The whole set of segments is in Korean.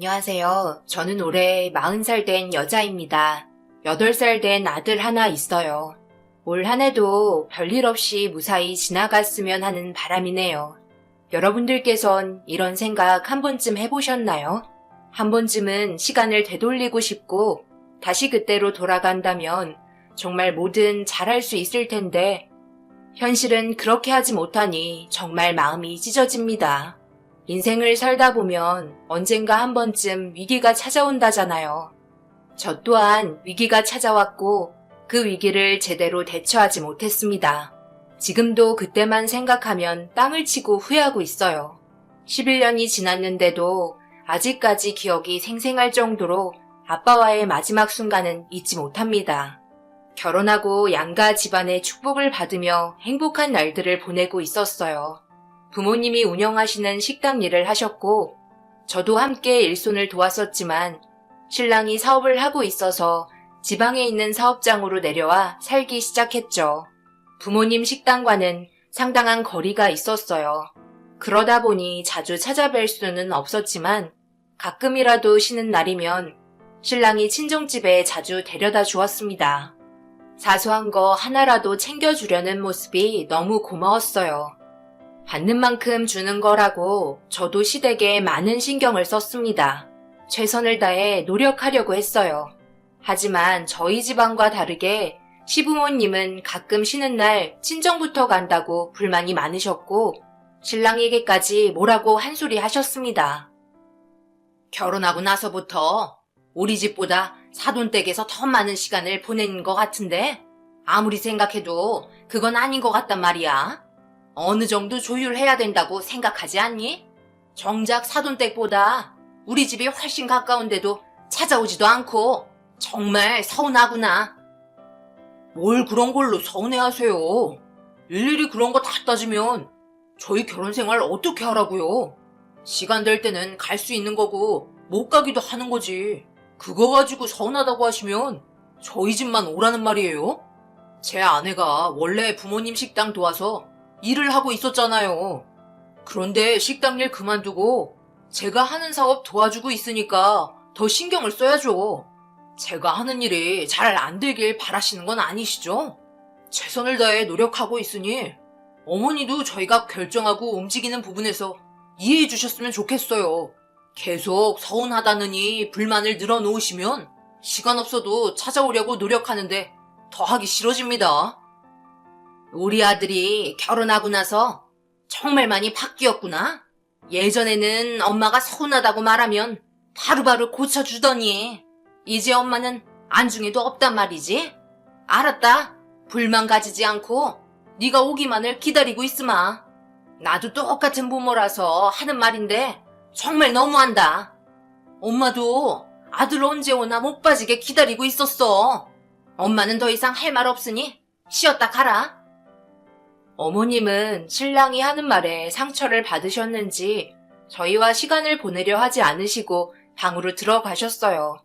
안녕하세요. 저는 올해 40살 된 여자입니다. 8살 된 아들 하나 있어요. 올 한 해도 별일 없이 무사히 지나갔으면 하는 바람이네요. 여러분들께선 이런 생각 한 번쯤 해보셨나요? 한 번쯤은 시간을 되돌리고 싶고 다시 그때로 돌아간다면 정말 뭐든 잘할 수 있을 텐데 현실은 그렇게 하지 못하니 정말 마음이 찢어집니다. 인생을 살다 보면 언젠가 한 번쯤 위기가 찾아온다잖아요. 저 또한 위기가 찾아왔고 그 위기를 제대로 대처하지 못했습니다. 지금도 그때만 생각하면 땅을 치고 후회하고 있어요. 11년이 지났는데도 아직까지 기억이 생생할 정도로 아빠와의 마지막 순간은 잊지 못합니다. 결혼하고 양가 집안의 축복을 받으며 행복한 날들을 보내고 있었어요. 부모님이 운영하시는 식당 일을 하셨고 저도 함께 일손을 도왔었지만 신랑이 사업을 하고 있어서 지방에 있는 사업장으로 내려와 살기 시작했죠. 부모님 식당과는 상당한 거리가 있었어요. 그러다 보니 자주 찾아뵐 수는 없었지만 가끔이라도 쉬는 날이면 신랑이 친정집에 자주 데려다 주었습니다. 사소한 거 하나라도 챙겨주려는 모습이 너무 고마웠어요. 받는 만큼 주는 거라고 저도 시댁에 많은 신경을 썼습니다. 최선을 다해 노력하려고 했어요. 하지만 저희 집안과 다르게 시부모님은 가끔 쉬는 날 친정부터 간다고 불만이 많으셨고 신랑에게까지 뭐라고 한 소리 하셨습니다. 결혼하고 나서부터 우리 집보다 사돈댁에서 더 많은 시간을 보내는 것 같은데 아무리 생각해도 그건 아닌 것 같단 말이야. 어느 정도 조율해야 된다고 생각하지 않니? 정작 사돈댁보다 우리 집이 훨씬 가까운데도 찾아오지도 않고 정말 서운하구나. 뭘 그런 걸로 서운해하세요. 일일이 그런 거 다 따지면 저희 결혼 생활 어떻게 하라고요? 시간 될 때는 갈 수 있는 거고 못 가기도 하는 거지. 그거 가지고 서운하다고 하시면 저희 집만 오라는 말이에요? 제 아내가 원래 부모님 식당 도와서 일을 하고 있었잖아요. 그런데 식당 일 그만두고 제가 하는 사업 도와주고 있으니까 더 신경을 써야죠. 제가 하는 일이 잘 안 되길 바라시는 건 아니시죠? 최선을 다해 노력하고 있으니 어머니도 저희가 결정하고 움직이는 부분에서 이해해 주셨으면 좋겠어요. 계속 서운하다느니 불만을 늘어놓으시면 시간 없어도 찾아오려고 노력하는데 더 하기 싫어집니다. 우리 아들이 결혼하고 나서 정말 많이 바뀌었구나. 예전에는 엄마가 서운하다고 말하면 바로바로 고쳐주더니 이제 엄마는 안중에도 없단 말이지. 알았다. 불만 가지지 않고 네가 오기만을 기다리고 있으마. 나도 똑같은 부모라서 하는 말인데 정말 너무한다. 엄마도 아들 언제 오나 못 빠지게 기다리고 있었어. 엄마는 더 이상 할 말 없으니 쉬었다 가라. 어머님은 신랑이 하는 말에 상처를 받으셨는지 저희와 시간을 보내려 하지 않으시고 방으로 들어가셨어요.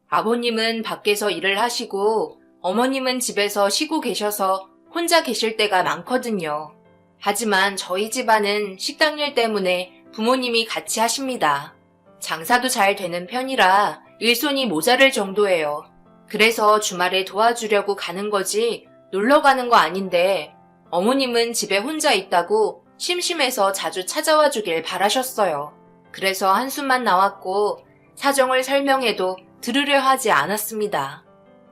아버님은 밖에서 일을 하시고 어머님은 집에서 쉬고 계셔서 혼자 계실 때가 많거든요. 하지만 저희 집안은 식당 일 때문에 부모님이 같이 하십니다. 장사도 잘 되는 편이라 일손이 모자랄 정도예요. 그래서 주말에 도와주려고 가는 거지 놀러 가는 거 아닌데 어머님은 집에 혼자 있다고 심심해서 자주 찾아와 주길 바라셨어요. 그래서 한숨만 나왔고 사정을 설명해도 들으려 하지 않았습니다.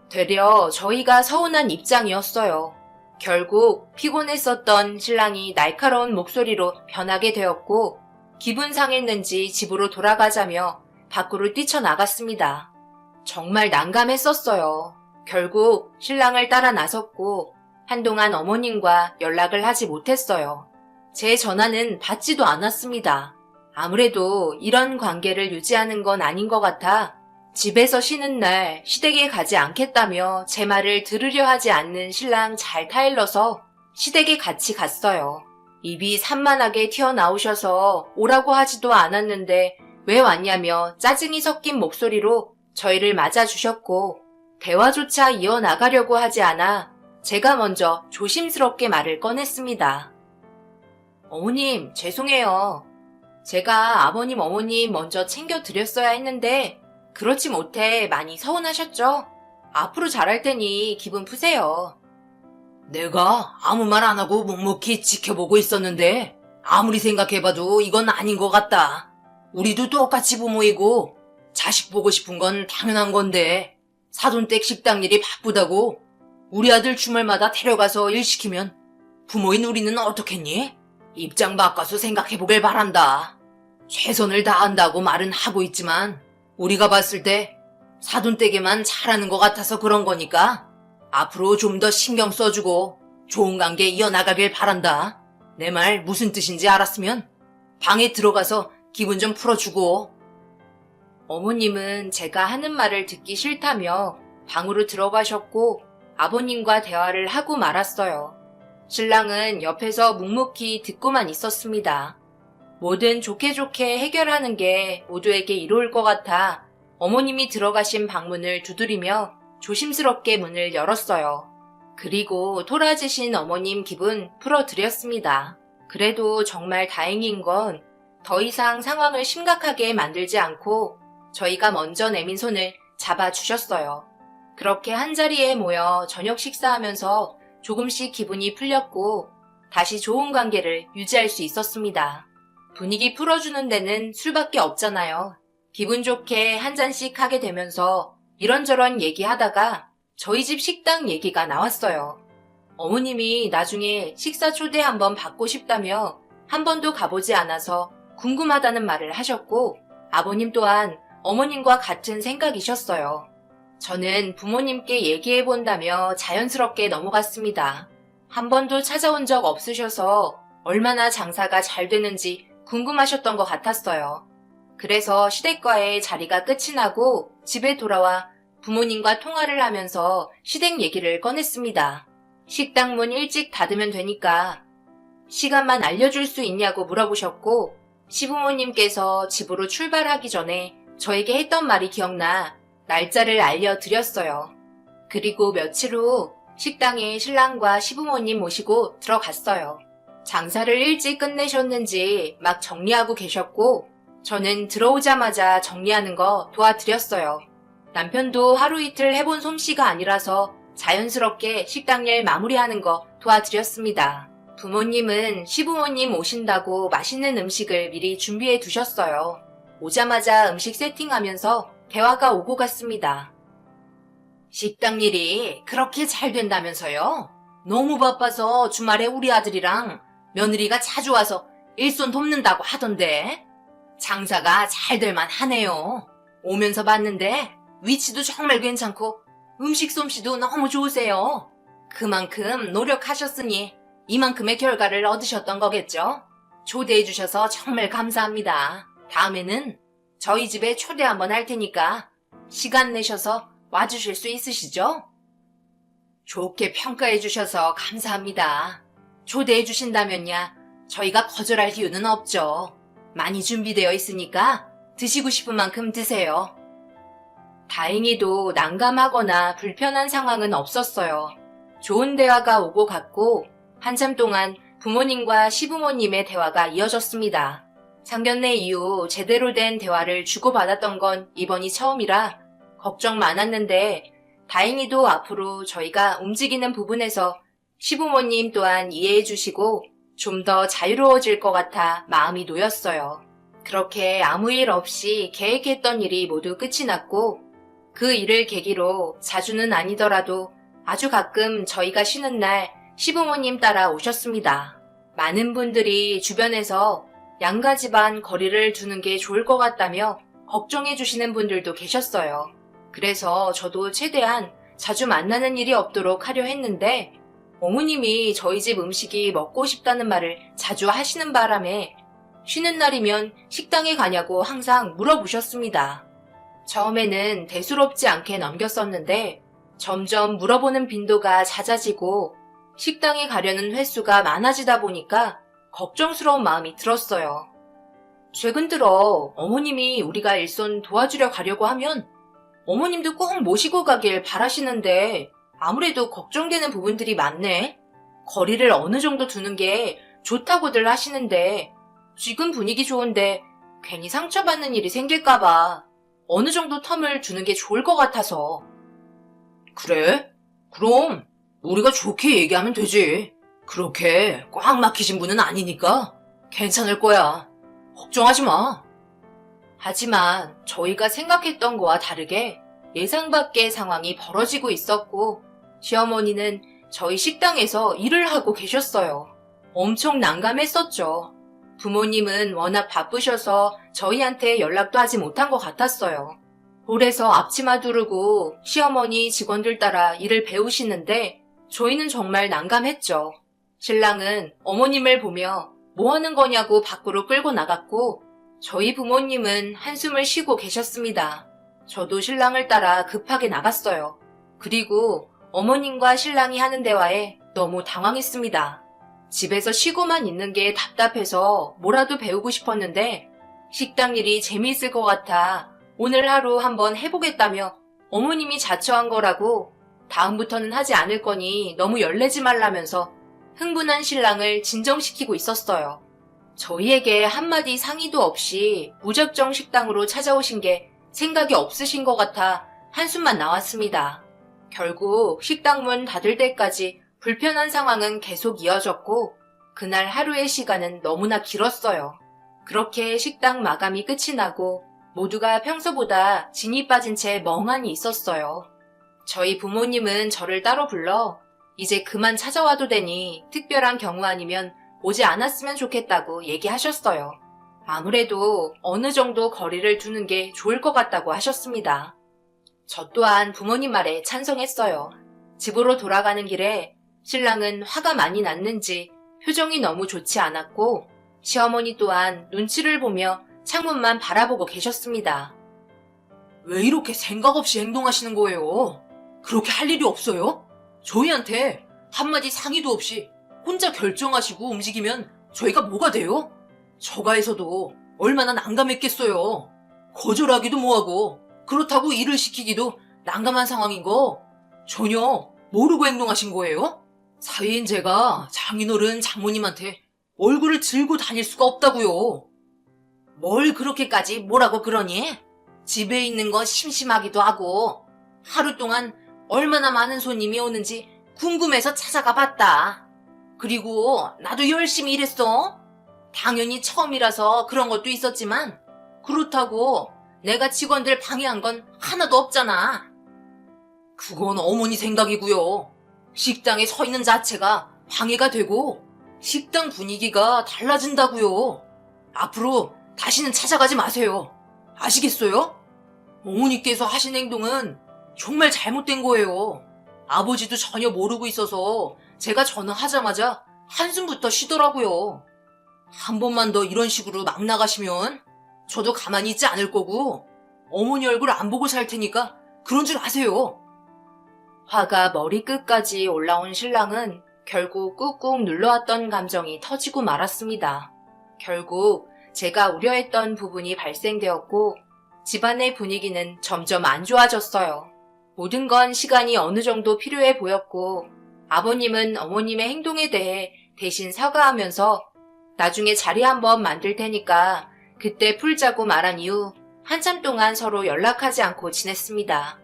되려 저희가 서운한 입장이었어요. 결국 피곤했었던 신랑이 날카로운 목소리로 변하게 되었고 기분 상했는지 집으로 돌아가자며 밖으로 뛰쳐나갔습니다. 정말 난감했었어요. 결국 신랑을 따라 나섰고 한동안 어머님과 연락을 하지 못했어요. 제 전화는 받지도 않았습니다. 아무래도 이런 관계를 유지하는 건 아닌 것 같아 집에서 쉬는 날 시댁에 가지 않겠다며 제 말을 들으려 하지 않는 신랑 잘 타일러서 시댁에 같이 갔어요. 입이 산만하게 튀어나오셔서 오라고 하지도 않았는데 왜 왔냐며 짜증이 섞인 목소리로 저희를 맞아주셨고 대화조차 이어나가려고 하지 않아 제가 먼저 조심스럽게 말을 꺼냈습니다. 어머님, 죄송해요. 제가 아버님, 어머님 먼저 챙겨드렸어야 했는데 그렇지 못해 많이 서운하셨죠? 앞으로 잘할 테니 기분 푸세요. 내가 아무 말 안 하고 묵묵히 지켜보고 있었는데 아무리 생각해봐도 이건 아닌 것 같다. 우리도 똑같이 부모이고 자식 보고 싶은 건 당연한 건데 사돈댁 식당 일이 바쁘다고 우리 아들 주말마다 데려가서 일 시키면 부모인 우리는 어떻겠니? 입장 바꿔서 생각해보길 바란다. 최선을 다한다고 말은 하고 있지만 우리가 봤을 때 사돈댁에만 잘하는 것 같아서 그런 거니까 앞으로 좀 더 신경 써주고 좋은 관계 이어나가길 바란다. 내 말 무슨 뜻인지 알았으면 방에 들어가서 기분 좀 풀어주고. 어머님은 제가 하는 말을 듣기 싫다며 방으로 들어가셨고 아버님과 대화를 하고 말았어요. 신랑은 옆에서 묵묵히 듣고만 있었습니다. 뭐든 좋게 좋게 해결하는 게 모두에게 이로울 것 같아 어머님이 들어가신 방문을 두드리며 조심스럽게 문을 열었어요. 그리고 토라지신 어머님 기분 풀어드렸습니다. 그래도 정말 다행인 건 더 이상 상황을 심각하게 만들지 않고 저희가 먼저 내민 손을 잡아주셨어요. 그렇게 한자리에 모여 저녁 식사하면서 조금씩 기분이 풀렸고 다시 좋은 관계를 유지할 수 있었습니다. 분위기 풀어주는 데는 술밖에 없잖아요. 기분 좋게 한 잔씩 하게 되면서 이런저런 얘기하다가 저희 집 식당 얘기가 나왔어요. 어머님이 나중에 식사 초대 한번 받고 싶다며 한 번도 가보지 않아서 궁금하다는 말을 하셨고 아버님 또한 어머님과 같은 생각이셨어요. 저는 부모님께 얘기해본다며 자연스럽게 넘어갔습니다. 한 번도 찾아온 적 없으셔서 얼마나 장사가 잘 되는지 궁금하셨던 것 같았어요. 그래서 시댁과의 자리가 끝이 나고 집에 돌아와 부모님과 통화를 하면서 시댁 얘기를 꺼냈습니다. 식당 문 일찍 닫으면 되니까 시간만 알려줄 수 있냐고 물어보셨고 시부모님께서 집으로 출발하기 전에 저에게 했던 말이 기억나 날짜를 알려드렸어요. 그리고 며칠 후 식당에 신랑과 시부모님 모시고 들어갔어요. 장사를 일찍 끝내셨는지 막 정리하고 계셨고 저는 들어오자마자 정리하는 거 도와드렸어요. 남편도 하루 이틀 해본 솜씨가 아니라서 자연스럽게 식당 일 마무리하는 거 도와드렸습니다. 부모님은 시부모님 오신다고 맛있는 음식을 미리 준비해 두셨어요. 오자마자 음식 세팅하면서 대화가 오고 갔습니다. 식당 일이 그렇게 잘 된다면서요? 너무 바빠서 주말에 우리 아들이랑 며느리가 자주 와서 일손 돕는다고 하던데 장사가 잘 될만 하네요. 오면서 봤는데 위치도 정말 괜찮고 음식 솜씨도 너무 좋으세요. 그만큼 노력하셨으니 이만큼의 결과를 얻으셨던 거겠죠? 초대해 주셔서 정말 감사합니다. 다음에는 저희 집에 초대 한번 할 테니까 시간 내셔서 와주실 수 있으시죠? 좋게 평가해 주셔서 감사합니다. 초대해 주신다면야 저희가 거절할 이유는 없죠. 많이 준비되어 있으니까 드시고 싶은 만큼 드세요. 다행히도 난감하거나 불편한 상황은 없었어요. 좋은 대화가 오고 갔고 한참 동안 부모님과 시부모님의 대화가 이어졌습니다. 상견례 이후 제대로 된 대화를 주고받았던 건 이번이 처음이라 걱정 많았는데 다행히도 앞으로 저희가 움직이는 부분에서 시부모님 또한 이해해 주시고 좀 더 자유로워질 것 같아 마음이 놓였어요. 그렇게 아무 일 없이 계획했던 일이 모두 끝이 났고 그 일을 계기로 자주는 아니더라도 아주 가끔 저희가 쉬는 날 시부모님 따라 오셨습니다. 많은 분들이 주변에서 양가 집안 거리를 두는 게 좋을 것 같다며 걱정해 주시는 분들도 계셨어요. 그래서 저도 최대한 자주 만나는 일이 없도록 하려 했는데 어머님이 저희 집 음식이 먹고 싶다는 말을 자주 하시는 바람에 쉬는 날이면 식당에 가냐고 항상 물어보셨습니다. 처음에는 대수롭지 않게 넘겼었는데 점점 물어보는 빈도가 잦아지고 식당에 가려는 횟수가 많아지다 보니까 걱정스러운 마음이 들었어요. 최근 들어 어머님이 우리가 일손 도와주려 가려고 하면 어머님도 꼭 모시고 가길 바라시는데 아무래도 걱정되는 부분들이 많네. 거리를 어느 정도 두는 게 좋다고들 하시는데 지금 분위기 좋은데 괜히 상처받는 일이 생길까봐 어느 정도 텀을 두는 게 좋을 것 같아서. 그래? 그럼 우리가 좋게 얘기하면 되지. 그렇게 꽉 막히신 분은 아니니까 괜찮을 거야. 걱정하지 마. 하지만 저희가 생각했던 거와 다르게 예상 밖의 상황이 벌어지고 있었고, 시어머니는 저희 식당에서 일을 하고 계셨어요. 엄청 난감했었죠. 부모님은 워낙 바쁘셔서 저희한테 연락도 하지 못한 것 같았어요. 홀에서 앞치마 두르고 시어머니 직원들 따라 일을 배우시는데 저희는 정말 난감했죠. 신랑은 어머님을 보며 뭐 하는 거냐고 밖으로 끌고 나갔고, 저희 부모님은 한숨을 쉬고 계셨습니다. 저도 신랑을 따라 급하게 나갔어요. 그리고 어머님과 신랑이 하는 대화에 너무 당황했습니다. 집에서 쉬고만 있는 게 답답해서 뭐라도 배우고 싶었는데 식당 일이 재미있을 것 같아 오늘 하루 한번 해보겠다며 어머님이 자처한 거라고 다음부터는 하지 않을 거니 너무 열내지 말라면서 흥분한 신랑을 진정시키고 있었어요. 저희에게 한마디 상의도 없이 무작정 식당으로 찾아오신 게 생각이 없으신 것 같아 한숨만 나왔습니다. 결국 식당 문 닫을 때까지 불편한 상황은 계속 이어졌고 그날 하루의 시간은 너무나 길었어요. 그렇게 식당 마감이 끝이 나고 모두가 평소보다 진이 빠진 채 멍하니 있었어요. 저희 부모님은 저를 따로 불러 이제 그만 찾아와도 되니 특별한 경우 아니면 오지 않았으면 좋겠다고 얘기하셨어요. 아무래도 어느 정도 거리를 두는 게 좋을 것 같다고 하셨습니다. 저 또한 부모님 말에 찬성했어요. 집으로 돌아가는 길에 신랑은 화가 많이 났는지 표정이 너무 좋지 않았고 시어머니 또한 눈치를 보며 창문만 바라보고 계셨습니다. 왜 이렇게 생각 없이 행동하시는 거예요? 그렇게 할 일이 없어요? 저희한테 한마디 상의도 없이 혼자 결정하시고 움직이면 저희가 뭐가 돼요? 저가에서도 얼마나 난감했겠어요. 거절하기도 뭐하고 그렇다고 일을 시키기도 난감한 상황인 거 전혀 모르고 행동하신 거예요? 사위인 제가 장인어른 장모님한테 얼굴을 들고 다닐 수가 없다고요. 뭘 그렇게까지 뭐라고 그러니? 집에 있는 거 심심하기도 하고 하루 동안 얼마나 많은 손님이 오는지 궁금해서 찾아가 봤다. 그리고 나도 열심히 일했어. 당연히 처음이라서 그런 것도 있었지만 그렇다고 내가 직원들 방해한 건 하나도 없잖아. 그건 어머니 생각이고요. 식당에 서 있는 자체가 방해가 되고 식당 분위기가 달라진다고요. 앞으로 다시는 찾아가지 마세요. 아시겠어요? 어머니께서 하신 행동은 정말 잘못된 거예요. 아버지도 전혀 모르고 있어서 제가 전화하자마자 한숨부터 쉬더라고요. 한 번만 더 이런 식으로 막 나가시면 저도 가만히 있지 않을 거고 어머니 얼굴 안 보고 살 테니까 그런 줄 아세요. 화가 머리끝까지 올라온 신랑은 결국 꾹꾹 눌러왔던 감정이 터지고 말았습니다. 결국 제가 우려했던 부분이 발생되었고 집안의 분위기는 점점 안 좋아졌어요. 모든 건 시간이 어느 정도 필요해 보였고 아버님은 어머님의 행동에 대해 대신 사과하면서 나중에 자리 한번 만들 테니까 그때 풀자고 말한 이후 한참 동안 서로 연락하지 않고 지냈습니다.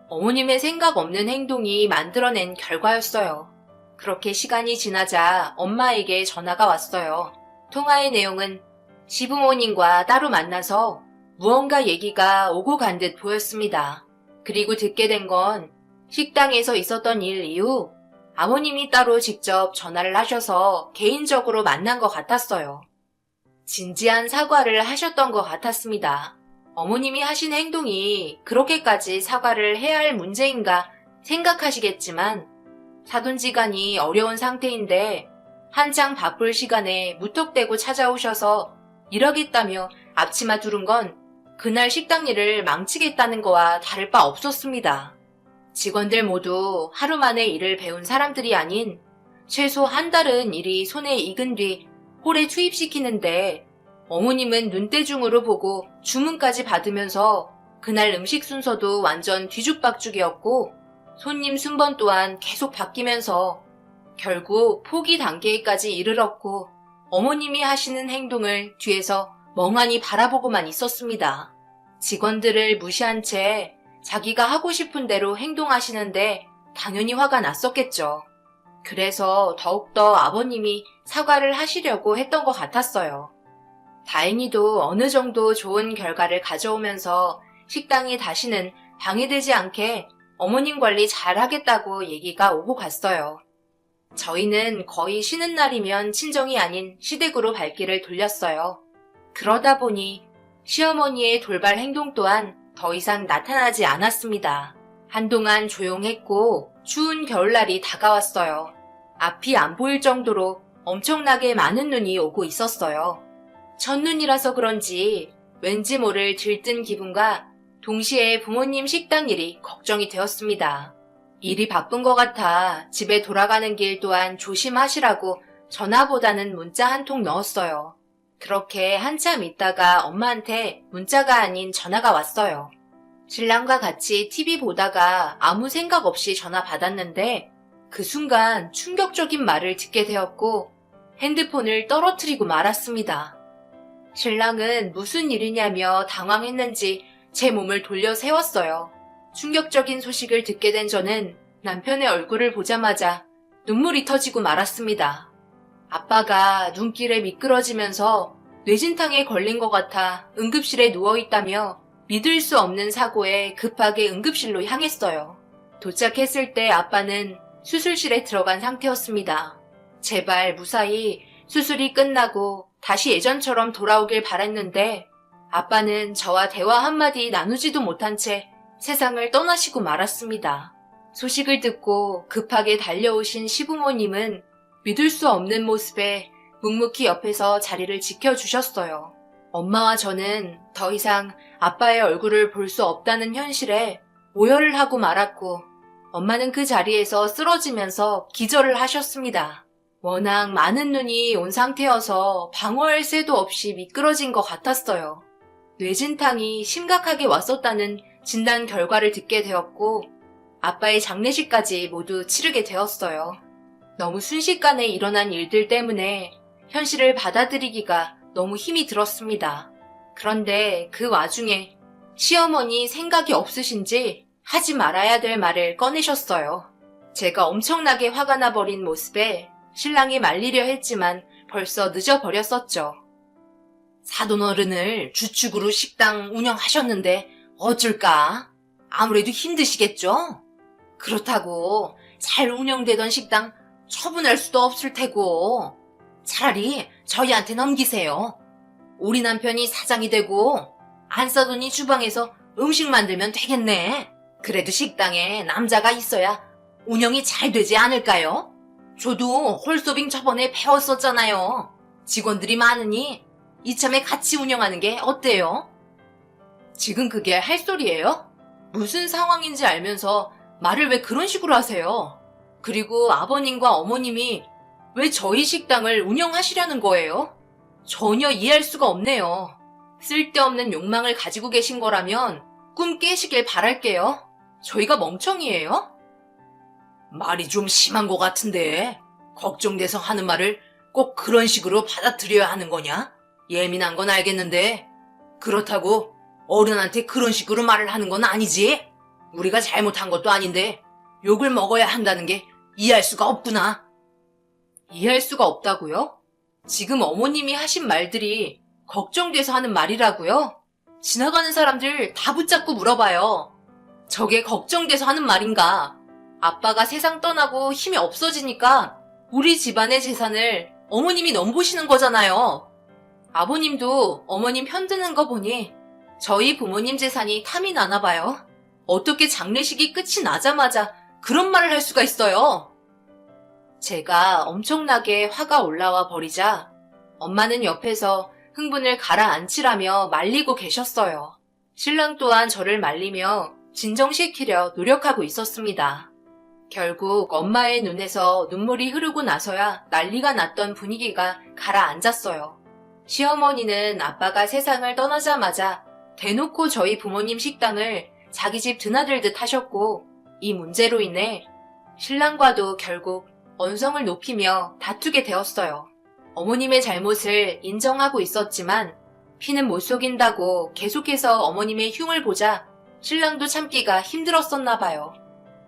어머님의 생각 없는 행동이 만들어낸 결과였어요. 그렇게 시간이 지나자 엄마에게 전화가 왔어요. 통화의 내용은 시부모님과 따로 만나서 무언가 얘기가 오고 간 듯 보였습니다. 그리고 듣게 된 건 식당에서 있었던 일 이후 아버님이 따로 직접 전화를 하셔서 개인적으로 만난 것 같았어요. 진지한 사과를 하셨던 것 같았습니다. 어머님이 하신 행동이 그렇게까지 사과를 해야 할 문제인가 생각하시겠지만 사돈지간이 어려운 상태인데 한창 바쁠 시간에 무턱대고 찾아오셔서 일하겠다며 앞치마 두른 건 그날 식당 일을 망치겠다는 거와 다를 바 없었습니다. 직원들 모두 하루 만에 일을 배운 사람들이 아닌 최소 한 달은 일이 손에 익은 뒤 홀에 투입시키는데 어머님은 눈대중으로 보고 주문까지 받으면서 그날 음식 순서도 완전 뒤죽박죽이었고 손님 순번 또한 계속 바뀌면서 결국 포기 단계까지 이르렀고 어머님이 하시는 행동을 뒤에서 멍하니 바라보고만 있었습니다. 직원들을 무시한 채 자기가 하고 싶은 대로 행동하시는데 당연히 화가 났었겠죠. 그래서 더욱더 아버님이 사과를 하시려고 했던 것 같았어요. 다행히도 어느 정도 좋은 결과를 가져오면서 식당이 다시는 방해되지 않게 어머님 관리 잘 하겠다고 얘기가 오고 갔어요. 저희는 거의 쉬는 날이면 친정이 아닌 시댁으로 발길을 돌렸어요. 그러다 보니 시어머니의 돌발 행동 또한 더 이상 나타나지 않았습니다. 한동안 조용했고 추운 겨울날이 다가왔어요. 앞이 안 보일 정도로 엄청나게 많은 눈이 오고 있었어요. 첫눈이라서 그런지 왠지 모를 들뜬 기분과 동시에 부모님 식당 일이 걱정이 되었습니다. 일이 바쁜 것 같아 집에 돌아가는 길 또한 조심하시라고 전화보다는 문자 한 통 넣었어요. 그렇게 한참 있다가 엄마한테 문자가 아닌 전화가 왔어요. 신랑과 같이 TV 보다가 아무 생각 없이 전화 받았는데 그 순간 충격적인 말을 듣게 되었고 핸드폰을 떨어뜨리고 말았습니다. 신랑은 무슨 일이냐며 당황했는지 제 몸을 돌려 세웠어요. 충격적인 소식을 듣게 된 저는 남편의 얼굴을 보자마자 눈물이 터지고 말았습니다. 아빠가 눈길에 미끄러지면서 뇌진탕에 걸린 것 같아 응급실에 누워있다며 믿을 수 없는 사고에 급하게 응급실로 향했어요. 도착했을 때 아빠는 수술실에 들어간 상태였습니다. 제발 무사히 수술이 끝나고 다시 예전처럼 돌아오길 바랬는데 아빠는 저와 대화 한마디 나누지도 못한 채 세상을 떠나시고 말았습니다. 소식을 듣고 급하게 달려오신 시부모님은 믿을 수 없는 모습에 묵묵히 옆에서 자리를 지켜주셨어요. 엄마와 저는 더 이상 아빠의 얼굴을 볼 수 없다는 현실에 오열을 하고 말았고 엄마는 그 자리에서 쓰러지면서 기절을 하셨습니다. 워낙 많은 눈이 온 상태여서 방어할 새도 없이 미끄러진 것 같았어요. 뇌진탕이 심각하게 왔었다는 진단 결과를 듣게 되었고 아빠의 장례식까지 모두 치르게 되었어요. 너무 순식간에 일어난 일들 때문에 현실을 받아들이기가 너무 힘이 들었습니다. 그런데 그 와중에 시어머니 생각이 없으신지 하지 말아야 될 말을 꺼내셨어요. 제가 엄청나게 화가 나버린 모습에 신랑이 말리려 했지만 벌써 늦어버렸었죠. 사돈어른을 주축으로 식당 운영하셨는데 어쩔까? 아무래도 힘드시겠죠? 그렇다고 잘 운영되던 식당 처분할 수도 없을 테고 차라리 저희한테 넘기세요. 우리 남편이 사장이 되고 안사돈이 주방에서 음식 만들면 되겠네. 그래도 식당에 남자가 있어야 운영이 잘 되지 않을까요? 저도 홀서빙 저번에 배웠었잖아요. 직원들이 많으니 이참에 같이 운영하는 게 어때요? 지금 그게 할 소리예요? 무슨 상황인지 알면서 말을 왜 그런 식으로 하세요? 그리고 아버님과 어머님이 왜 저희 식당을 운영하시려는 거예요? 전혀 이해할 수가 없네요. 쓸데없는 욕망을 가지고 계신 거라면 꿈 깨시길 바랄게요. 저희가 멍청이에요? 말이 좀 심한 것 같은데 걱정돼서 하는 말을 꼭 그런 식으로 받아들여야 하는 거냐? 예민한 건 알겠는데 그렇다고 어른한테 그런 식으로 말을 하는 건 아니지? 우리가 잘못한 것도 아닌데 욕을 먹어야 한다는 게 이해할 수가 없구나. 이해할 수가 없다고요? 지금 어머님이 하신 말들이 걱정돼서 하는 말이라고요? 지나가는 사람들 다 붙잡고 물어봐요. 저게 걱정돼서 하는 말인가? 아빠가 세상 떠나고 힘이 없어지니까 우리 집안의 재산을 어머님이 넘보시는 거잖아요. 아버님도 어머님 편드는 거 보니 저희 부모님 재산이 탐이 나나 봐요. 어떻게 장례식이 끝이 나자마자 그런 말을 할 수가 있어요? 제가 엄청나게 화가 올라와 버리자 엄마는 옆에서 흥분을 가라앉히라며 말리고 계셨어요. 신랑 또한 저를 말리며 진정시키려 노력하고 있었습니다. 결국 엄마의 눈에서 눈물이 흐르고 나서야 난리가 났던 분위기가 가라앉았어요. 시어머니는 아빠가 세상을 떠나자마자 대놓고 저희 부모님 식당을 자기 집 드나들듯 하셨고 이 문제로 인해 신랑과도 결국 언성을 높이며 다투게 되었어요. 어머님의 잘못을 인정하고 있었지만 피는 못 속인다고 계속해서 어머님의 흉을 보자 신랑도 참기가 힘들었었나 봐요.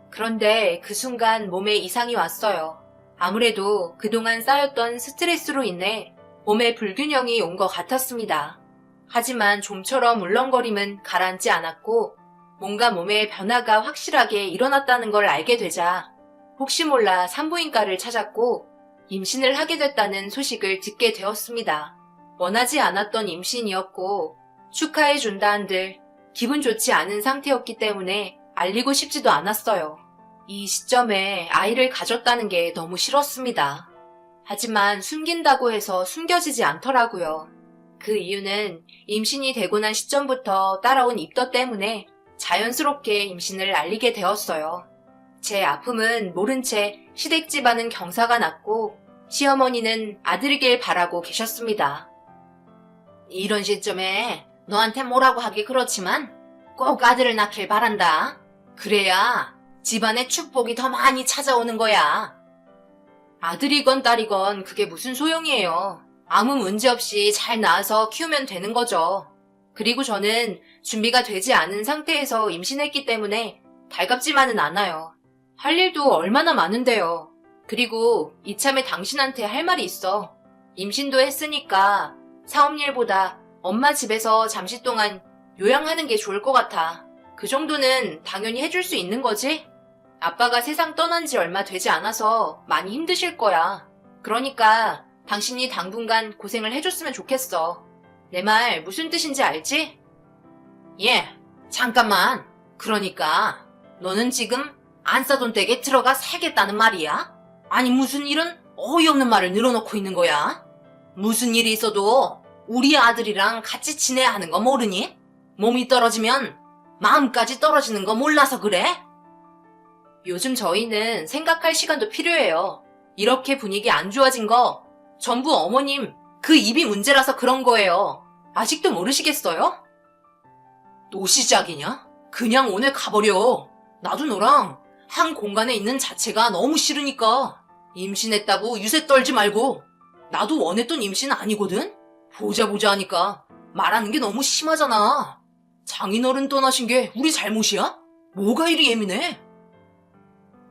그런데 그 순간 몸에 이상이 왔어요. 아무래도 그동안 쌓였던 스트레스로 인해 몸에 불균형이 온 것 같았습니다. 하지만 좀처럼 울렁거림은 가라앉지 않았고 뭔가 몸에 변화가 확실하게 일어났다는 걸 알게 되자 혹시 몰라 산부인과를 찾았고 임신을 하게 됐다는 소식을 듣게 되었습니다. 원하지 않았던 임신이었고 축하해준다 한들 기분 좋지 않은 상태였기 때문에 알리고 싶지도 않았어요. 이 시점에 아이를 가졌다는 게 너무 싫었습니다. 하지만 숨긴다고 해서 숨겨지지 않더라고요. 그 이유는 임신이 되고 난 시점부터 따라온 입덧 때문에 자연스럽게 임신을 알리게 되었어요. 제 아픔은 모른 채 시댁 집안은 경사가 났고 시어머니는 아들이길 바라고 계셨습니다. 이런 시점에 너한테 뭐라고 하기 그렇지만 꼭 아들을 낳길 바란다. 그래야 집안에 축복이 더 많이 찾아오는 거야. 아들이건 딸이건 그게 무슨 소용이에요. 아무 문제 없이 잘 낳아서 키우면 되는 거죠. 그리고 저는 준비가 되지 않은 상태에서 임신했기 때문에 달갑지만은 않아요. 할 일도 얼마나 많은데요. 그리고 이참에 당신한테 할 말이 있어. 임신도 했으니까 사업일보다 엄마 집에서 잠시 동안 요양하는 게 좋을 것 같아. 그 정도는 당연히 해줄 수 있는 거지? 아빠가 세상 떠난 지 얼마 되지 않아서 많이 힘드실 거야. 그러니까 당신이 당분간 고생을 해줬으면 좋겠어. 내 말 무슨 뜻인지 알지? 예, 잠깐만. 그러니까 너는 지금 안 싸돈 댁에 들어가 살겠다는 말이야? 아니 무슨 일은 어이없는 말을 늘어놓고 있는 거야? 무슨 일이 있어도 우리 아들이랑 같이 지내야 하는 거 모르니? 몸이 떨어지면 마음까지 떨어지는 거 몰라서 그래? 요즘 저희는 생각할 시간도 필요해요. 이렇게 분위기 안 좋아진 거 전부 어머님 그 입이 문제라서 그런 거예요. 아직도 모르시겠어요? 또 시작이냐? 그냥 오늘 가버려. 나도 너랑 한 공간에 있는 자체가 너무 싫으니까 임신했다고 유세 떨지 말고. 나도 원했던 임신 아니거든? 보자 하니까 말하는 게 너무 심하잖아. 장인어른 떠나신 게 우리 잘못이야? 뭐가 이리 예민해?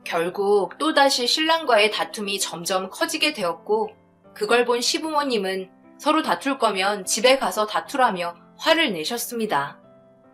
결국 또다시 신랑과의 다툼이 점점 커지게 되었고 그걸 본 시부모님은 서로 다툴 거면 집에 가서 다투라며 화를 내셨습니다.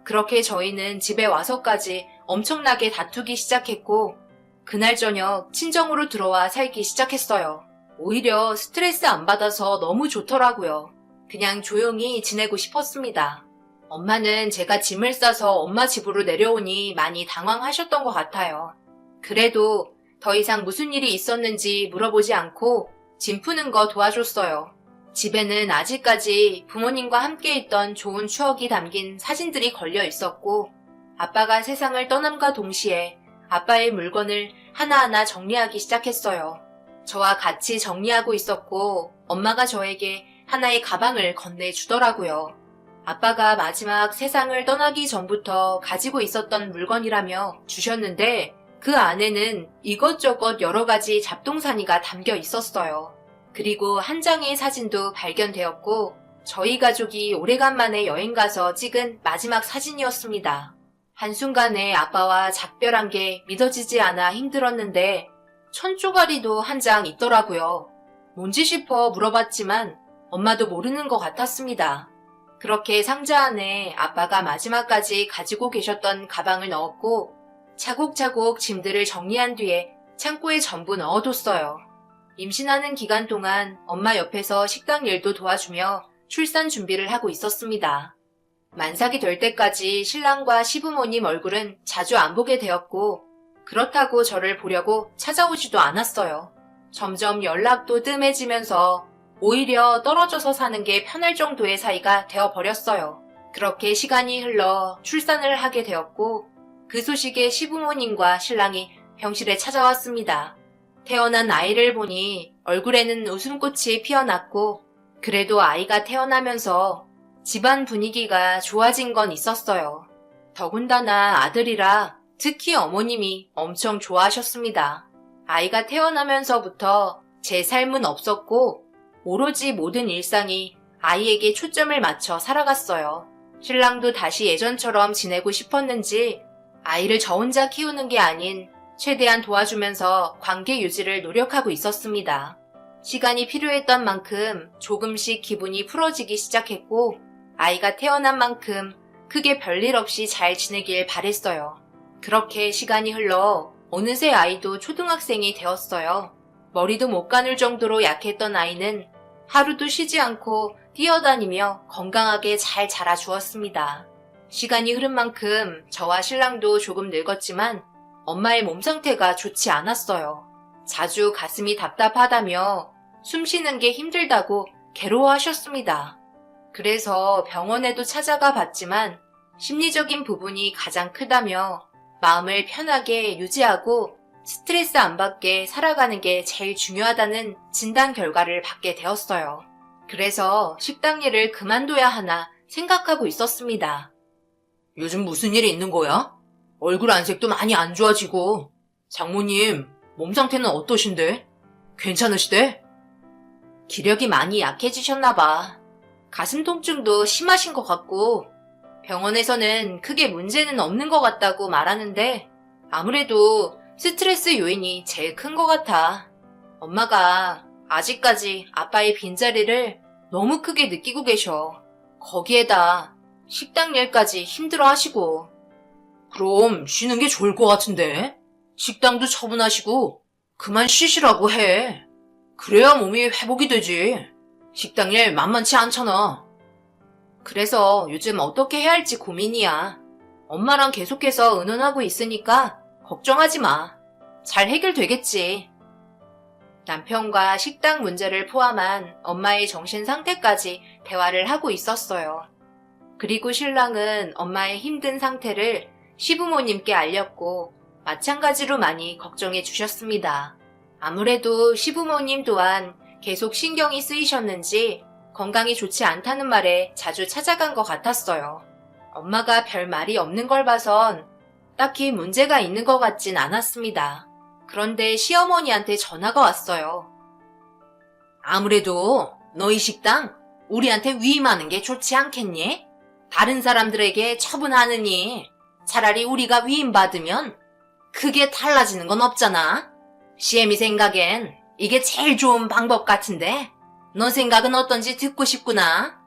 그렇게 저희는 집에 와서까지 엄청나게 다투기 시작했고 그날 저녁 친정으로 들어와 살기 시작했어요. 오히려 스트레스 안 받아서 너무 좋더라고요. 그냥 조용히 지내고 싶었습니다. 엄마는 제가 짐을 싸서 엄마 집으로 내려오니 많이 당황하셨던 것 같아요. 그래도 더 이상 무슨 일이 있었는지 물어보지 않고 짐 푸는 거 도와줬어요. 집에는 아직까지 부모님과 함께 있던 좋은 추억이 담긴 사진들이 걸려 있었고 아빠가 세상을 떠남과 동시에 아빠의 물건을 하나하나 정리하기 시작했어요. 저와 같이 정리하고 있었고 엄마가 저에게 하나의 가방을 건네주더라고요. 아빠가 마지막 세상을 떠나기 전부터 가지고 있었던 물건이라며 주셨는데 그 안에는 이것저것 여러 가지 잡동사니가 담겨 있었어요. 그리고 한 장의 사진도 발견되었고 저희 가족이 오래간만에 여행 가서 찍은 마지막 사진이었습니다. 한순간에 아빠와 작별한 게 믿어지지 않아 힘들었는데 천조가리도 한 장 있더라고요. 뭔지 싶어 물어봤지만 엄마도 모르는 것 같았습니다. 그렇게 상자 안에 아빠가 마지막까지 가지고 계셨던 가방을 넣었고 차곡차곡 짐들을 정리한 뒤에 창고에 전부 넣어뒀어요. 임신하는 기간 동안 엄마 옆에서 식당 일도 도와주며 출산 준비를 하고 있었습니다. 만삭이 될 때까지 신랑과 시부모님 얼굴은 자주 안 보게 되었고 그렇다고 저를 보려고 찾아오지도 않았어요. 점점 연락도 뜸해지면서 오히려 떨어져서 사는 게 편할 정도의 사이가 되어버렸어요. 그렇게 시간이 흘러 출산을 하게 되었고 그 소식에 시부모님과 신랑이 병실에 찾아왔습니다. 태어난 아이를 보니 얼굴에는 웃음꽃이 피어났고 그래도 아이가 태어나면서 집안 분위기가 좋아진 건 있었어요. 더군다나 아들이라 특히 어머님이 엄청 좋아하셨습니다. 아이가 태어나면서부터 제 삶은 없었고 오로지 모든 일상이 아이에게 초점을 맞춰 살아갔어요. 신랑도 다시 예전처럼 지내고 싶었는지 아이를 저 혼자 키우는 게 아닌 최대한 도와주면서 관계 유지를 노력하고 있었습니다. 시간이 필요했던 만큼 조금씩 기분이 풀어지기 시작했고 아이가 태어난 만큼 크게 별일 없이 잘 지내길 바랬어요. 그렇게 시간이 흘러 어느새 아이도 초등학생이 되었어요. 머리도 못 가눌 정도로 약했던 아이는 하루도 쉬지 않고 뛰어다니며 건강하게 잘 자라주었습니다. 시간이 흐른 만큼 저와 신랑도 조금 늙었지만 엄마의 몸 상태가 좋지 않았어요. 자주 가슴이 답답하다며 숨 쉬는 게 힘들다고 괴로워하셨습니다. 그래서 병원에도 찾아가 봤지만 심리적인 부분이 가장 크다며 마음을 편하게 유지하고 스트레스 안 받게 살아가는 게 제일 중요하다는 진단 결과를 받게 되었어요. 그래서 식당 일을 그만둬야 하나 생각하고 있었습니다. 요즘 무슨 일이 있는 거야? 얼굴 안색도 많이 안 좋아지고. 장모님, 몸 상태는 어떠신데? 괜찮으시대? 기력이 많이 약해지셨나 봐. 가슴 통증도 심하신 것 같고 병원에서는 크게 문제는 없는 것 같다고 말하는데 아무래도 스트레스 요인이 제일 큰 것 같아. 엄마가 아직까지 아빠의 빈자리를 너무 크게 느끼고 계셔. 거기에다 식당 일까지 힘들어 하시고. 그럼 쉬는 게 좋을 것 같은데? 식당도 처분하시고 그만 쉬시라고 해. 그래야 몸이 회복이 되지. 식당 일 만만치 않잖아. 그래서 요즘 어떻게 해야 할지 고민이야. 엄마랑 계속해서 의논하고 있으니까 걱정하지 마. 잘 해결되겠지. 남편과 식당 문제를 포함한 엄마의 정신 상태까지 대화를 하고 있었어요. 그리고 신랑은 엄마의 힘든 상태를 시부모님께 알렸고 마찬가지로 많이 걱정해 주셨습니다. 아무래도 시부모님 또한 계속 신경이 쓰이셨는지 건강이 좋지 않다는 말에 자주 찾아간 것 같았어요. 엄마가 별 말이 없는 걸 봐선 딱히 문제가 있는 것 같진 않았습니다. 그런데 시어머니한테 전화가 왔어요. 아무래도 너희 식당 우리한테 위임하는 게 좋지 않겠니? 다른 사람들에게 처분하느니 차라리 우리가 위임받으면 크게 달라지는 건 없잖아. 시엠이 생각엔 이게 제일 좋은 방법 같은데 너 생각은 어떤지 듣고 싶구나.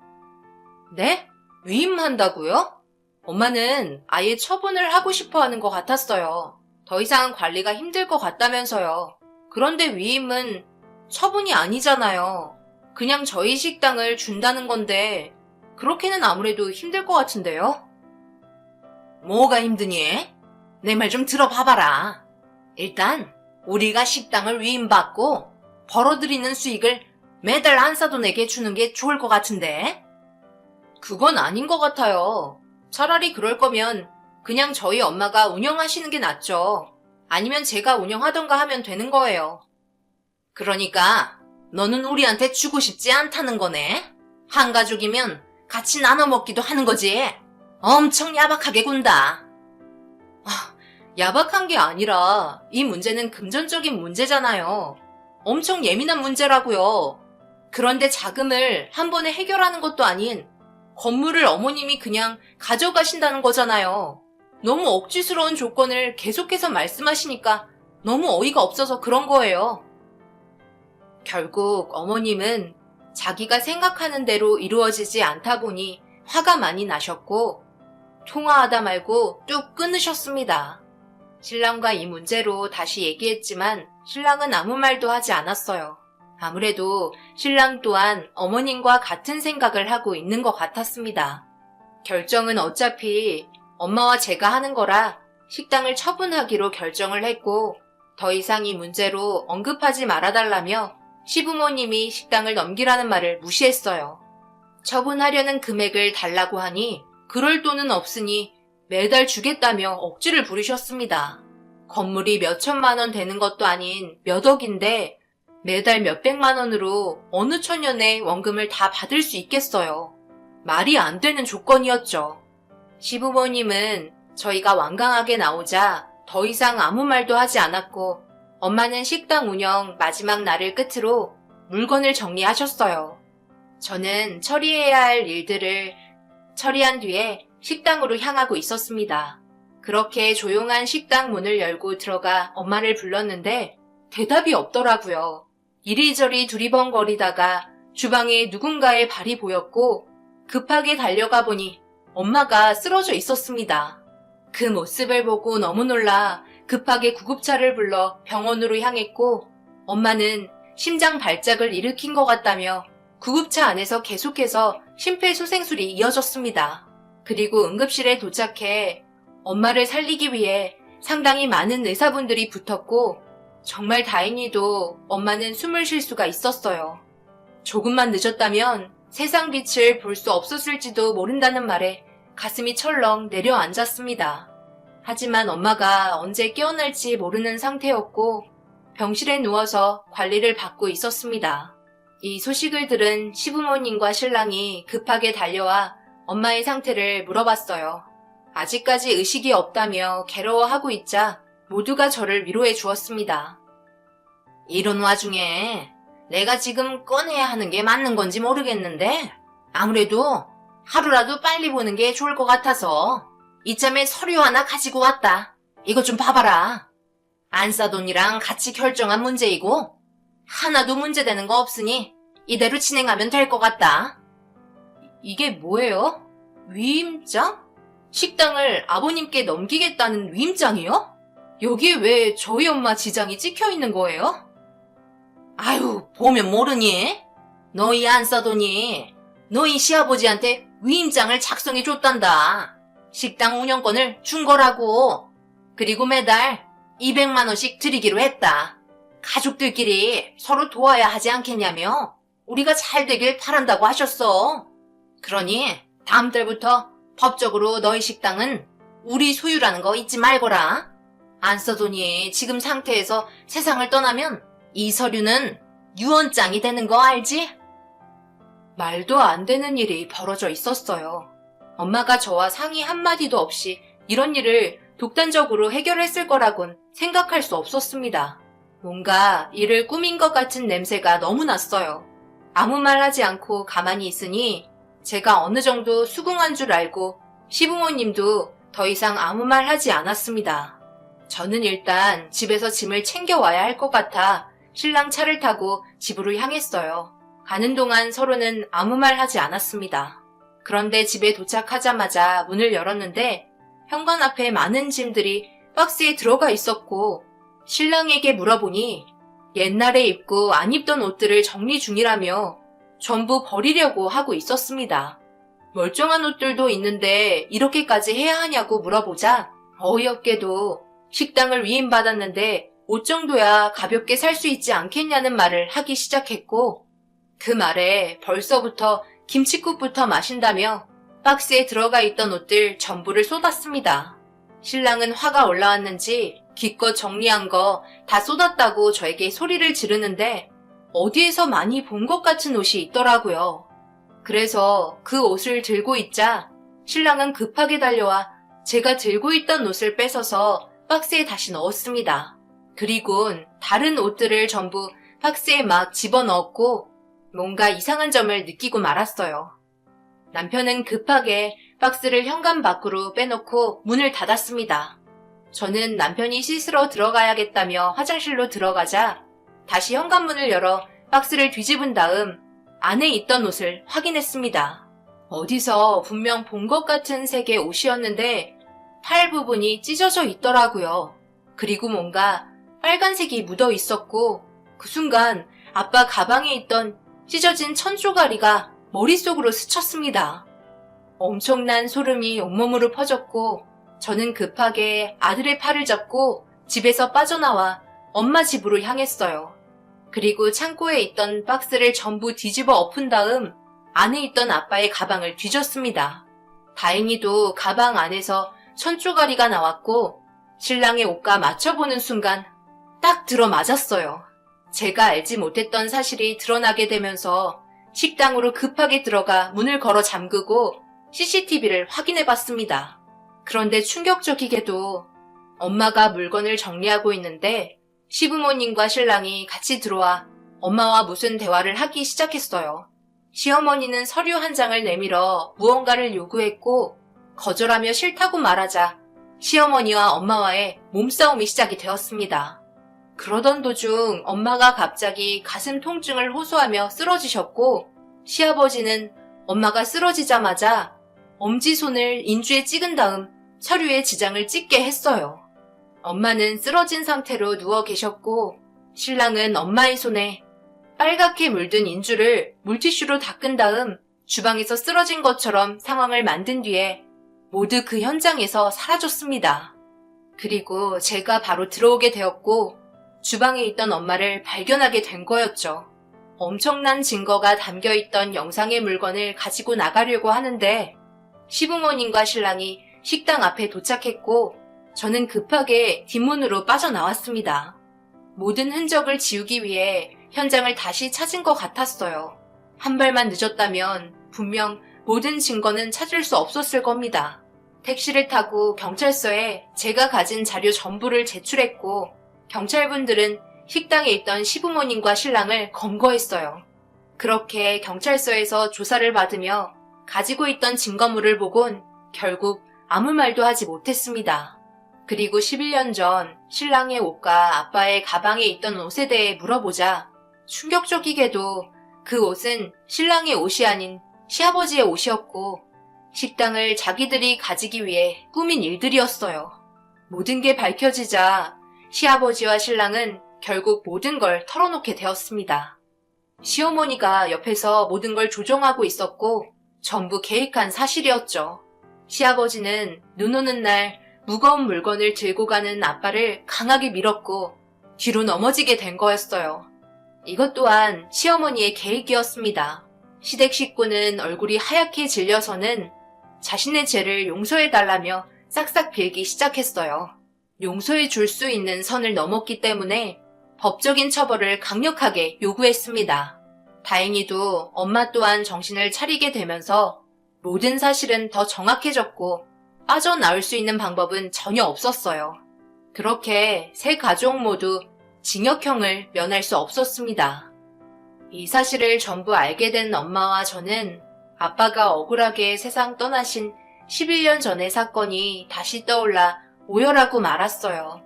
네? 위임한다고요? 엄마는 아예 처분을 하고 싶어 하는 것 같았어요. 더 이상 관리가 힘들 것 같다면서요. 그런데 위임은 처분이 아니잖아요. 그냥 저희 식당을 준다는 건데 그렇게는 아무래도 힘들 것 같은데요? 뭐가 힘드니? 내 말 좀 들어봐봐라. 일단 우리가 식당을 위임받고 벌어들이는 수익을 매달 안사돈에게 주는 게 좋을 것 같은데? 그건 아닌 것 같아요. 차라리 그럴 거면 그냥 저희 엄마가 운영하시는 게 낫죠. 아니면 제가 운영하던가 하면 되는 거예요. 그러니까 너는 우리한테 주고 싶지 않다는 거네? 한 가족이면 같이 나눠 먹기도 하는 거지. 엄청 야박하게 군다. 야박한 게 아니라 이 문제는 금전적인 문제잖아요. 엄청 예민한 문제라고요. 그런데 자금을 한 번에 해결하는 것도 아닌 건물을 어머님이 그냥 가져가신다는 거잖아요. 너무 억지스러운 조건을 계속해서 말씀하시니까 너무 어이가 없어서 그런 거예요. 결국 어머님은 자기가 생각하는 대로 이루어지지 않다 보니 화가 많이 나셨고 통화하다 말고 뚝 끊으셨습니다. 신랑과 이 문제로 다시 얘기했지만 신랑은 아무 말도 하지 않았어요. 아무래도 신랑 또한 어머님과 같은 생각을 하고 있는 것 같았습니다. 결정은 어차피 엄마와 제가 하는 거라 식당을 처분하기로 결정을 했고 더 이상 이 문제로 언급하지 말아달라며 시부모님이 식당을 넘기라는 말을 무시했어요. 처분하려는 금액을 달라고 하니 그럴 돈은 없으니 매달 주겠다며 억지를 부리셨습니다. 건물이 몇 천만 원 되는 것도 아닌 몇 억인데 매달 몇 백만 원으로 어느 천년에 원금을 다 받을 수 있겠어요. 말이 안 되는 조건이었죠. 시부모님은 저희가 완강하게 나오자 더 이상 아무 말도 하지 않았고 엄마는 식당 운영 마지막 날을 끝으로 물건을 정리하셨어요. 저는 처리해야 할 일들을 처리한 뒤에 식당으로 향하고 있었습니다. 그렇게 조용한 식당 문을 열고 들어가 엄마를 불렀는데 대답이 없더라고요. 이리저리 두리번거리다가 주방에 누군가의 발이 보였고 급하게 달려가 보니 엄마가 쓰러져 있었습니다. 그 모습을 보고 너무 놀라 급하게 구급차를 불러 병원으로 향했고 엄마는 심장 발작을 일으킨 것 같다며 구급차 안에서 계속해서 심폐소생술이 이어졌습니다. 그리고 응급실에 도착해 엄마를 살리기 위해 상당히 많은 의사분들이 붙었고 정말 다행히도 엄마는 숨을 쉴 수가 있었어요. 조금만 늦었다면 세상 빛을 볼 수 없었을지도 모른다는 말에 가슴이 철렁 내려앉았습니다. 하지만 엄마가 언제 깨어날지 모르는 상태였고 병실에 누워서 관리를 받고 있었습니다. 이 소식을 들은 시부모님과 신랑이 급하게 달려와 엄마의 상태를 물어봤어요. 아직까지 의식이 없다며 괴로워하고 있자 모두가 저를 위로해 주었습니다. 이런 와중에 내가 지금 꺼내야 하는 게 맞는 건지 모르겠는데 아무래도 하루라도 빨리 보는 게 좋을 것 같아서 이참에 서류 하나 가지고 왔다. 이거 좀 봐봐라. 안사돈이랑 같이 결정한 문제이고 하나도 문제되는 거 없으니 이대로 진행하면 될 것 같다. 이게 뭐예요? 위임장? 식당을 아버님께 넘기겠다는 위임장이요? 여기에 왜 저희 엄마 지장이 찍혀 있는 거예요? 아유, 보면 모르니? 너희 안사돈이 너희 시아버지한테 위임장을 작성해 줬단다. 식당 운영권을 준 거라고. 그리고 매달 200만 원씩 드리기로 했다. 가족들끼리 서로 도와야 하지 않겠냐며 우리가 잘 되길 바란다고 하셨어. 그러니 다음 달부터 법적으로 너희 식당은 우리 소유라는 거 잊지 말거라. 안사돈이 지금 상태에서 세상을 떠나면 이 서류는 유언장이 되는 거 알지? 말도 안 되는 일이 벌어져 있었어요. 엄마가 저와 상의 한마디도 없이 이런 일을 독단적으로 해결했을 거라곤 생각할 수 없었습니다. 뭔가 일을 꾸민 것 같은 냄새가 너무 났어요. 아무 말 하지 않고 가만히 있으니 제가 어느 정도 수긍한 줄 알고 시부모님도 더 이상 아무 말 하지 않았습니다. 저는 일단 집에서 짐을 챙겨와야 할 것 같아 신랑 차를 타고 집으로 향했어요. 가는 동안 서로는 아무 말 하지 않았습니다. 그런데 집에 도착하자마자 문을 열었는데 현관 앞에 많은 짐들이 박스에 들어가 있었고 신랑에게 물어보니 옛날에 입고 안 입던 옷들을 정리 중이라며 전부 버리려고 하고 있었습니다. 멀쩡한 옷들도 있는데 이렇게까지 해야 하냐고 물어보자 어이없게도 식당을 위임받았는데 옷 정도야 가볍게 살 수 있지 않겠냐는 말을 하기 시작했고 그 말에 벌써부터 김칫국부터 마신다며 박스에 들어가 있던 옷들 전부를 쏟았습니다. 신랑은 화가 올라왔는지 기껏 정리한 거 다 쏟았다고 저에게 소리를 지르는데 어디에서 많이 본 것 같은 옷이 있더라고요. 그래서 그 옷을 들고 있자 신랑은 급하게 달려와 제가 들고 있던 옷을 뺏어서 박스에 다시 넣었습니다. 그리곤 다른 옷들을 전부 박스에 막 집어넣었고 뭔가 이상한 점을 느끼고 말았어요. 남편은 급하게 박스를 현관 밖으로 빼놓고 문을 닫았습니다. 저는 남편이 씻으러 들어가야겠다며 화장실로 들어가자 다시 현관문을 열어 박스를 뒤집은 다음 안에 있던 옷을 확인했습니다. 어디서 분명 본 것 같은 색의 옷이었는데 팔 부분이 찢어져 있더라고요. 그리고 뭔가 빨간색이 묻어 있었고 그 순간 아빠 가방에 있던 찢어진 천조가리가 머릿속으로 스쳤습니다. 엄청난 소름이 온몸으로 퍼졌고 저는 급하게 아들의 팔을 잡고 집에서 빠져나와 엄마 집으로 향했어요. 그리고 창고에 있던 박스를 전부 뒤집어 엎은 다음 안에 있던 아빠의 가방을 뒤졌습니다. 다행히도 가방 안에서 천조가리가 나왔고 신랑의 옷과 맞춰보는 순간 딱 들어맞았어요. 제가 알지 못했던 사실이 드러나게 되면서 식당으로 급하게 들어가 문을 걸어 잠그고 CCTV를 확인해봤습니다. 그런데 충격적이게도 엄마가 물건을 정리하고 있는데 시부모님과 신랑이 같이 들어와 엄마와 무슨 대화를 하기 시작했어요. 시어머니는 서류 한 장을 내밀어 무언가를 요구했고 거절하며 싫다고 말하자 시어머니와 엄마와의 몸싸움이 시작이 되었습니다. 그러던 도중 엄마가 갑자기 가슴 통증을 호소하며 쓰러지셨고 시아버지는 엄마가 쓰러지자마자 엄지손을 인주에 찍은 다음 서류에 지장을 찍게 했어요. 엄마는 쓰러진 상태로 누워 계셨고 신랑은 엄마의 손에 빨갛게 물든 인주를 물티슈로 닦은 다음 주방에서 쓰러진 것처럼 상황을 만든 뒤에 모두 그 현장에서 사라졌습니다. 그리고 제가 바로 들어오게 되었고 주방에 있던 엄마를 발견하게 된 거였죠. 엄청난 증거가 담겨있던 영상의 물건을 가지고 나가려고 하는데 시부모님과 신랑이 식당 앞에 도착했고 저는 급하게 뒷문으로 빠져나왔습니다. 모든 흔적을 지우기 위해 현장을 다시 찾은 것 같았어요. 한 발만 늦었다면 분명 모든 증거는 찾을 수 없었을 겁니다. 택시를 타고 경찰서에 제가 가진 자료 전부를 제출했고 경찰분들은 식당에 있던 시부모님과 신랑을 검거했어요. 그렇게 경찰서에서 조사를 받으며 가지고 있던 증거물을 보곤 결국 아무 말도 하지 못했습니다. 그리고 11년 전 신랑의 옷과 아빠의 가방에 있던 옷에 대해 물어보자 충격적이게도 그 옷은 신랑의 옷이 아닌 시아버지의 옷이었고 식당을 자기들이 가지기 위해 꾸민 일들이었어요. 모든 게 밝혀지자 시아버지와 신랑은 결국 모든 걸 털어놓게 되었습니다. 시어머니가 옆에서 모든 걸 조종하고 있었고 전부 계획한 사실이었죠. 시아버지는 눈 오는 날 무거운 물건을 들고 가는 아빠를 강하게 밀었고 뒤로 넘어지게 된 거였어요. 이것 또한 시어머니의 계획이었습니다. 시댁 식구는 얼굴이 하얗게 질려서는 자신의 죄를 용서해달라며 싹싹 빌기 시작했어요. 용서해 줄 수 있는 선을 넘었기 때문에 법적인 처벌을 강력하게 요구했습니다. 다행히도 엄마 또한 정신을 차리게 되면서 모든 사실은 더 정확해졌고 빠져나올 수 있는 방법은 전혀 없었어요. 그렇게 세 가족 모두 징역형을 면할 수 없었습니다. 이 사실을 전부 알게 된 엄마와 저는 아빠가 억울하게 세상 떠나신 11년 전의 사건이 다시 떠올라 오열하고 말았어요.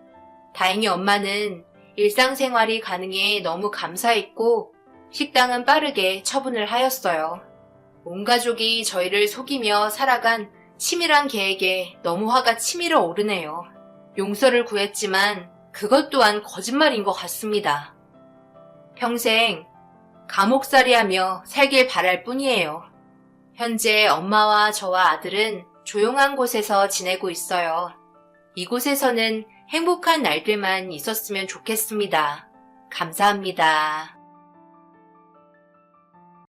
다행히 엄마는 일상생활이 가능해 너무 감사했고 식당은 빠르게 처분을 하였어요. 온 가족이 저희를 속이며 살아간 치밀한 계획에 너무 화가 치밀어 오르네요. 용서를 구했지만 그것 또한 거짓말인 것 같습니다. 평생 감옥살이하며 살길 바랄 뿐이에요. 현재 엄마와 저와 아들은 조용한 곳에서 지내고 있어요. 이곳에서는 행복한 날들만 있었으면 좋겠습니다. 감사합니다.